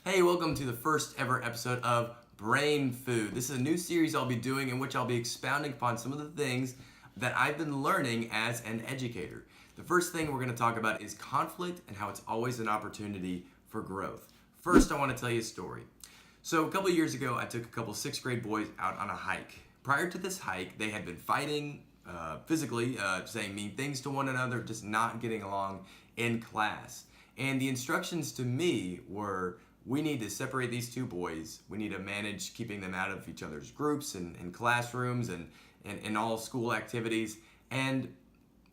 Hey, welcome to the first ever episode of Brain Food. This is a new series I'll be doing in which I'll be expounding upon some of the things that I've been learning as an educator. The first thing we're going to talk about is conflict and how it's always an opportunity for growth. First, I want to tell you a story. So a couple years ago, I took a couple sixth grade boys out on a hike. Prior to this hike, they had been fighting physically, saying mean things to one another, just not getting along in class. And the instructions to me were, we need to separate these two boys. We need to manage keeping them out of each other's groups and classrooms and all school activities. And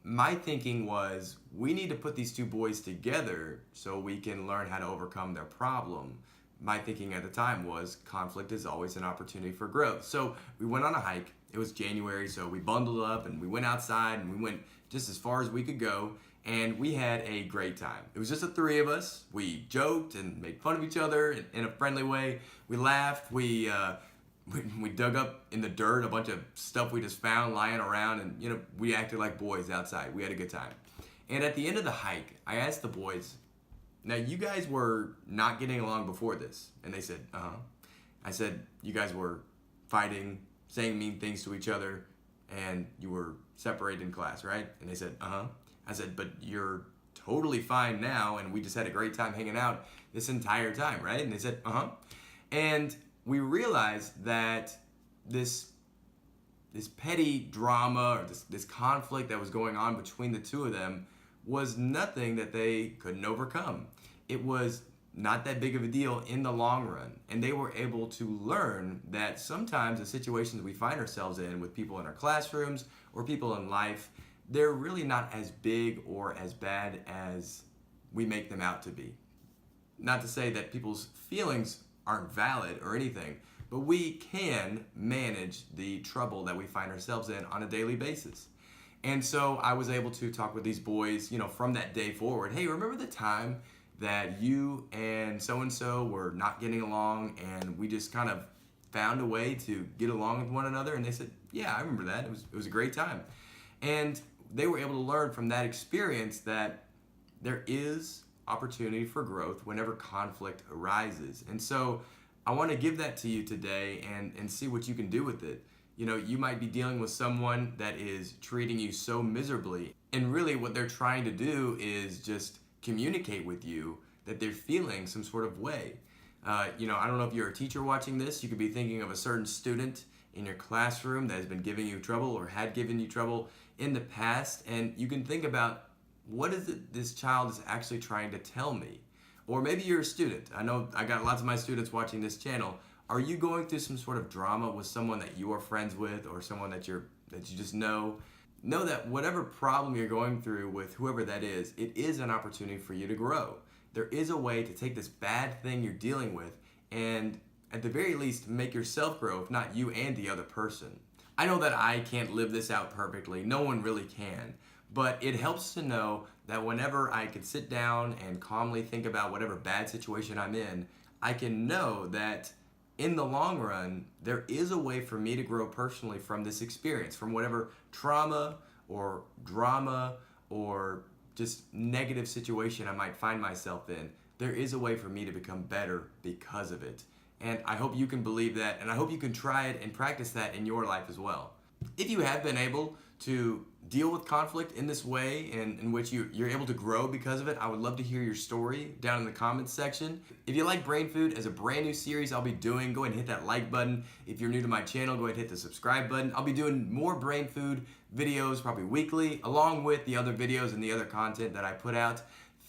my thinking was, we need to put these two boys together so we can learn how to overcome their problem. My thinking at the time was conflict is always an opportunity for growth. So we went on a hike. It was January, so we bundled up and we went outside and we went just as far as we could go. And we had a great time. It was just the three of us. We joked and made fun of each other in a friendly way. We laughed. We dug up in the dirt a bunch of stuff we just found lying around, and we acted like boys outside. We had a good time. And at the end of the hike, I asked the boys, "Now you guys were not getting along before this," and they said, "Uh-huh." I said, "You guys were fighting, saying mean things to each other, and you were separated in class, right?" And they said, "Uh-huh." I said, "But you're totally fine now, and we just had a great time hanging out this entire time, right?" And they said, "Uh-huh." And we realized that this petty drama or this conflict that was going on between the two of them was nothing that they couldn't overcome. It was not that big of a deal in the long run. And they were able to learn that sometimes the situations we find ourselves in with people in our classrooms or people in life, they're really not as big or as bad as we make them out to be. Not to say that people's feelings aren't valid or anything, but we can manage the trouble that we find ourselves in on a daily basis. And so I was able to talk with these boys, from that day forward. "Hey, remember the time that you and so-and-so were not getting along and we just kind of found a way to get along with one another?" And they said, "Yeah, I remember that. It was a great time." And they were able to learn from that experience that there is opportunity for growth whenever conflict arises. And so I want to give that to you today and see what you can do with it. You might be dealing with someone that is treating you so miserably, and really what they're trying to do is just communicate with you that they're feeling some sort of way. I don't know if you're a teacher watching this. You could be thinking of a certain student in your classroom that has been giving you trouble or had given you trouble in the past, and you can think about, what is it this child is actually trying to tell me? Or maybe you're a student. I know I got lots of my students watching this channel. Are you going through some sort of drama with someone that you are friends with or someone that you just know? Know that whatever problem you're going through with whoever that is, it is an opportunity for you to grow. There is a way to take this bad thing you're dealing with and at the very least make yourself grow, if not you and the other person. I know that I can't live this out perfectly. No one really can. But it helps to know that whenever I can sit down and calmly think about whatever bad situation I'm in, I can know that in the long run, there is a way for me to grow personally from this experience, from whatever trauma or drama or just negative situation I might find myself in. There is a way for me to become better because of it. And I hope you can believe that, and I hope you can try it and practice that in your life as well. If you have been able to deal with conflict in this way and in which you're able to grow because of it, I would love to hear your story down in the comments section. If you like Brain Food as a brand new series I'll be doing, go ahead and hit that like button. If you're new to my channel, go ahead and hit the subscribe button. I'll be doing more Brain Food videos probably weekly, along with the other videos and the other content that I put out.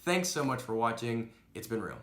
Thanks so much for watching. It's been real.